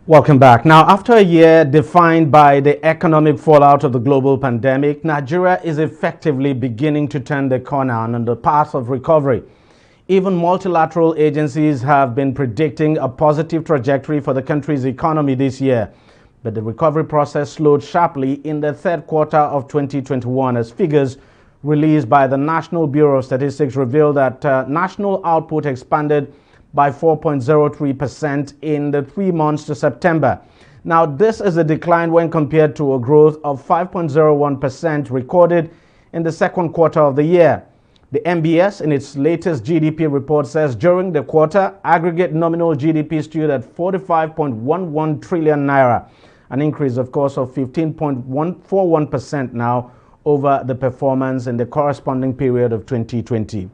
Welcome back. Now, after a year defined by the economic fallout of the global pandemic, Nigeria is effectively beginning to turn the corner on the path of recovery. Even multilateral agencies have been predicting a positive trajectory for the country's economy this year. But the recovery process slowed sharply in the third quarter of 2021 as figures released by the National Bureau of Statistics revealed that national output expanded by 4.03% in the 3 months to September. Now, this is a decline when compared to a growth of 5.01% recorded in the second quarter of the year. The NBS, in its latest GDP report, says during the quarter, aggregate nominal GDP stood at 45.11 trillion naira, an increase, of course, of 15.141% now over the performance in the corresponding period of 2020.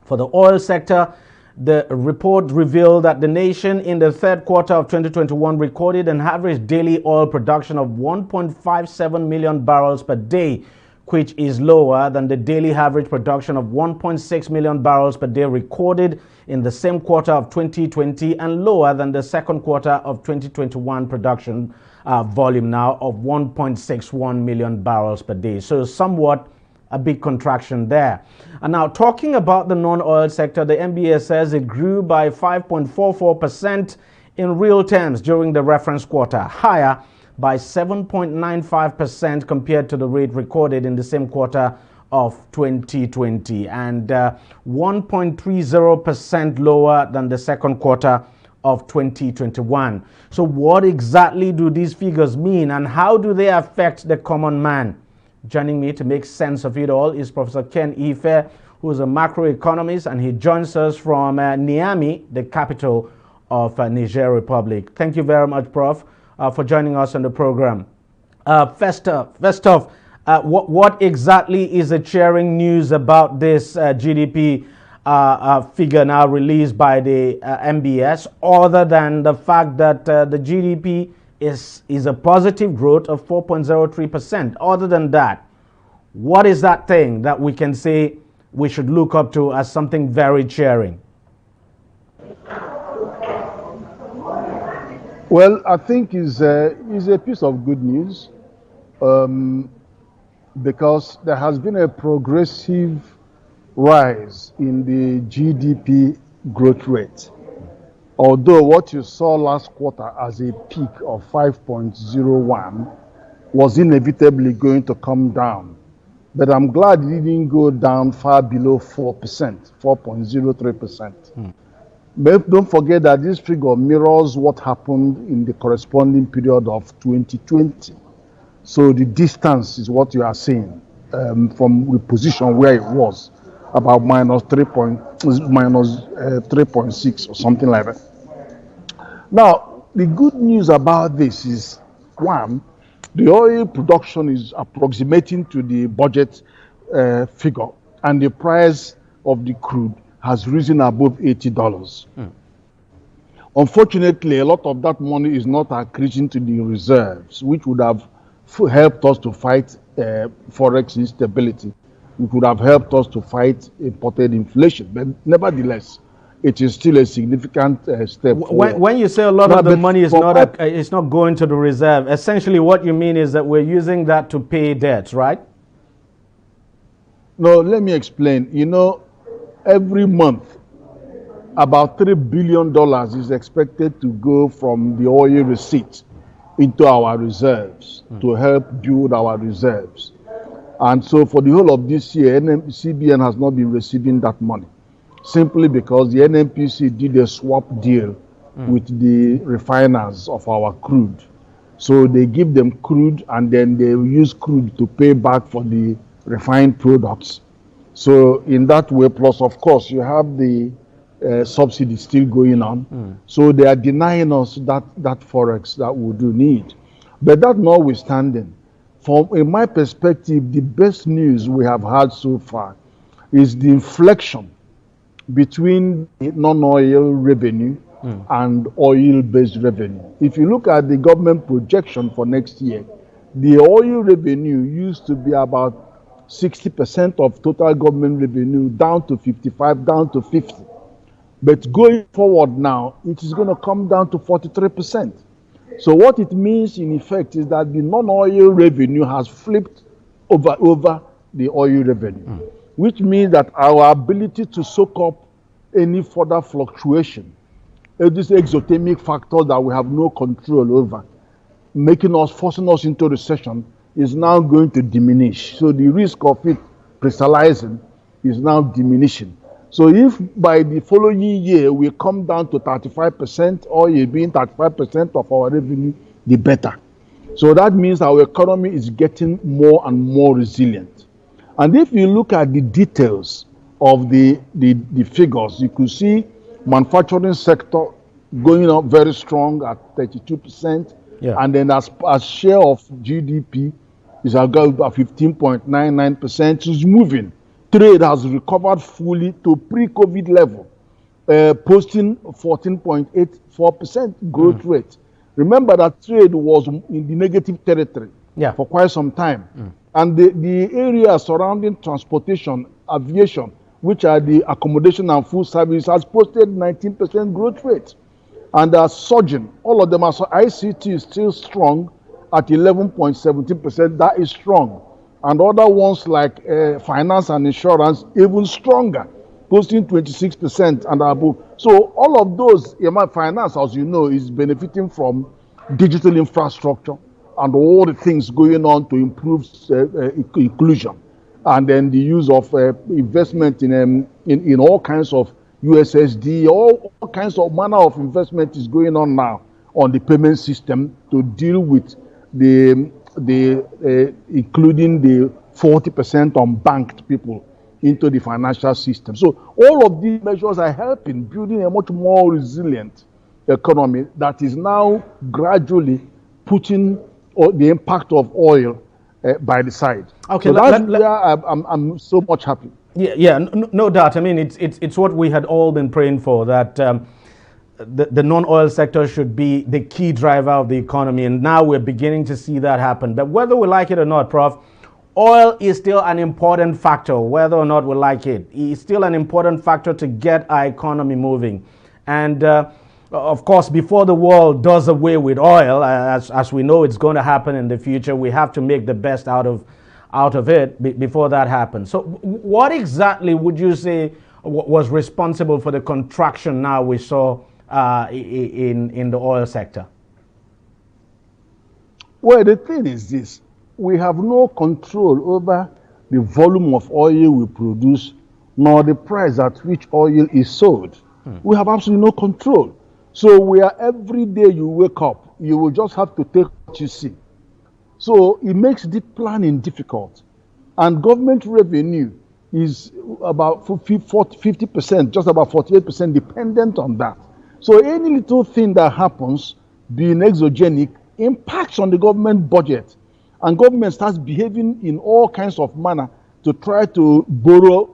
For the oil sector, the report revealed that the nation in the third quarter of 2021 recorded an average daily oil production of 1.57 million barrels per day, which is lower than the daily average production of 1.6 million barrels per day recorded in the same quarter of 2020 and lower than the second quarter of 2021 production volume now of 1.61 million barrels per day. So somewhat a big contraction there. And now talking about the non-oil sector, the NBA says it grew by 5.44% in real terms during the reference quarter, higher by 7.95% compared to the rate recorded in the same quarter of 2020 and 1.30% lower than the second quarter of 2021. So what exactly do these figures mean and how do they affect the common man? Joining me to make sense of it all is Professor Ken Ife, who is a macroeconomist, and he joins us from Niamey, the capital of Niger Republic. Thank you very much, Prof, for joining us on the program. First off, what exactly is the cheering news about this GDP figure now released by the MBS, other than the fact that the GDP is a positive growth of 4.03%. Other than that, what is that thing that we can say we should look up to as something very cheering? Well, I think is a piece of good news because there has been a progressive rise in the GDP growth rate. Although what you saw last quarter as a peak of 5.01 was inevitably going to come down. But I'm glad it didn't go down far below 4%, 4.03%. But don't forget that this figure mirrors what happened in the corresponding period of 2020. So the distance is what you are seeing from the position where it was, about minus 3.6 or something like that. Now, the good news about this is, one, the oil production is approximating to the budget figure, and the price of the crude has risen above $80. Unfortunately, a lot of that money is not accreting to the reserves, which would have helped us to fight forex instability. It would have helped us to fight imported inflation. But nevertheless, it is still a significant step forward. When you say a lot of the money is not going to the reserve, essentially what you mean is that we're using that to pay debts, right? No, let me explain. You know, every month, about $3 billion is expected to go from the oil receipt into our reserves to help build our reserves. And so for the whole of this year, CBN has not been receiving that money, simply because the NNPC did a swap deal with the refiners of our crude. So they give them crude and then they use crude to pay back for the refined products. So in that way, plus of course, you have the subsidy still going on. So they are denying us that forex that we do need. But that notwithstanding, in my perspective, the best news we have had so far is the inflection between non-oil revenue and oil-based revenue. If you look at the government projection for next year, the oil revenue used to be about 60% of total government revenue, down to 55, down to 50. But going forward now, it is going to come down to 43%. So what it means in effect is that the non-oil revenue has flipped over the oil revenue, which means that our ability to soak up any further fluctuation, these exothermic factors that we have no control over, forcing us into recession, is now going to diminish. So the risk of it crystallizing is now diminishing. So if by the following year we come down to 35%, oil being 35% of our revenue, the better. So that means our economy is getting more and more resilient. And if you look at the details of the figures, you could see manufacturing sector going up very strong at 32%. Yeah. And then as share of GDP is about 15.99%, is moving. Trade has recovered fully to pre-COVID level, posting 14.84% growth rate. Remember that trade was in the negative territory for quite some time. And the area surrounding transportation, aviation, which are the accommodation and food service, has posted 19% growth rate. And they are surging. All of them are. So ICT is still strong at 11.17%. That is strong. And other ones like finance and insurance, even stronger, posting 26% and above. So all of those, finance, as you know, is benefiting from digital infrastructure and all the things going on to improve inclusion, and then the use of investment in all kinds of USSD, all kinds of manner of investment is going on now on the payment system to deal with including the 40% unbanked people into the financial system. So all of these measures are helping building a much more resilient economy that is now gradually putting the impact of oil by the side. Okay, so that's where I'm so much happy. Yeah, no doubt. I mean, it's what we had all been praying for, that the non-oil sector should be the key driver of the economy, and now we're beginning to see that happen. But whether we like it or not, Prof, oil is still an important factor. Whether or not we like it, it's still an important factor to get our economy moving. And of course, before the world does away with oil, as we know it's going to happen in the future, we have to make the best out of it before that happens. So what exactly would you say was responsible for the contraction now we saw in the oil sector? Well, the thing is this: we have no control over the volume of oil we produce, nor the price at which oil is sold. We have absolutely no control. So every day you wake up, you will just have to take what you see. So it makes the planning difficult. And government revenue is about 50%, just about 48% dependent on that. So any little thing that happens, being exogenic, impacts on the government budget. And government starts behaving in all kinds of manner to try to borrow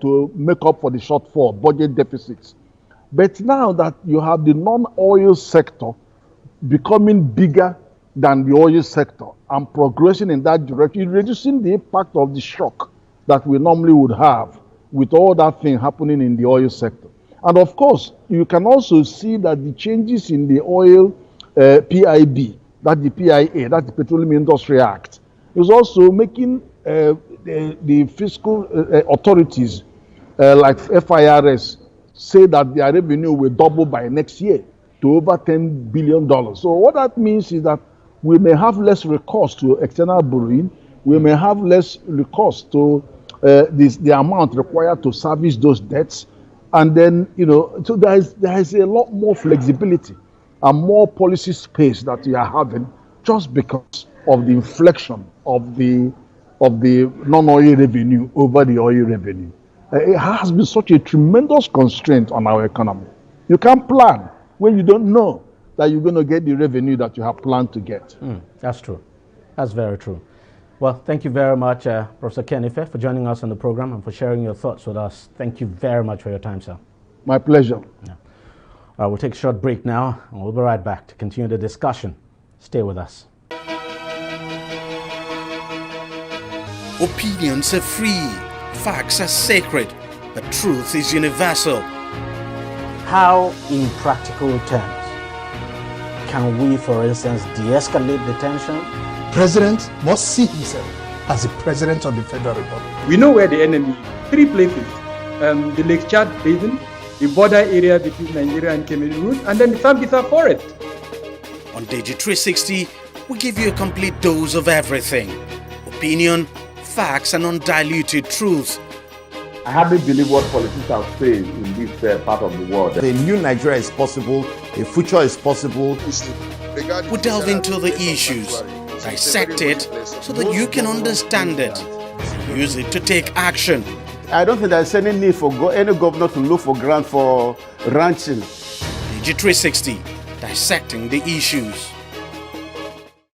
to make up for the shortfall, budget deficits. But now that you have the non-oil sector becoming bigger than the oil sector and progressing in that direction, reducing the impact of the shock that we normally would have with all that thing happening in the oil sector. And of course, you can also see that the changes in the oil PIB, that's the PIA, that's the Petroleum Industry Act, is also making the fiscal authorities like FIRS say that their revenue will double by next year to over $10 billion. So what that means is that we may have less recourse to external borrowing. We may have less recourse to the amount required to service those debts. And then, so there is a lot more flexibility and more policy space that we are having just because of the inflection of the non-oil revenue over the oil revenue. It has been such a tremendous constraint on our economy. You can't plan when you don't know that you're going to get the revenue that you have planned to get. That's true. That's very true. Well, thank you very much, Professor Kenife, for joining us on the program and for sharing your thoughts with us. Thank you very much for your time, sir. My pleasure. Yeah. We'll take a short break now, and we'll be right back to continue the discussion. Stay with us. Opinions are free, facts are sacred, but truth is universal. How, in practical terms, can we, for instance, de-escalate the tension? President must see himself as the President of the Federal Republic. We know where the enemy is. 3 places. The Lake Chad Basin, the border area between Nigeria and Cameroon, and then the Sambisa Forest. On Digi 360, we give you a complete dose of everything. Opinion, facts, and undiluted truth. I hardly believe what politicians say in this part of the world. A new Nigeria is possible, a future is possible. We delve into the issues, dissect it so that you can understand it, and use it to take action. I don't think there's any need for any governor to look for grant for ranching. Digi 360, dissecting the issues.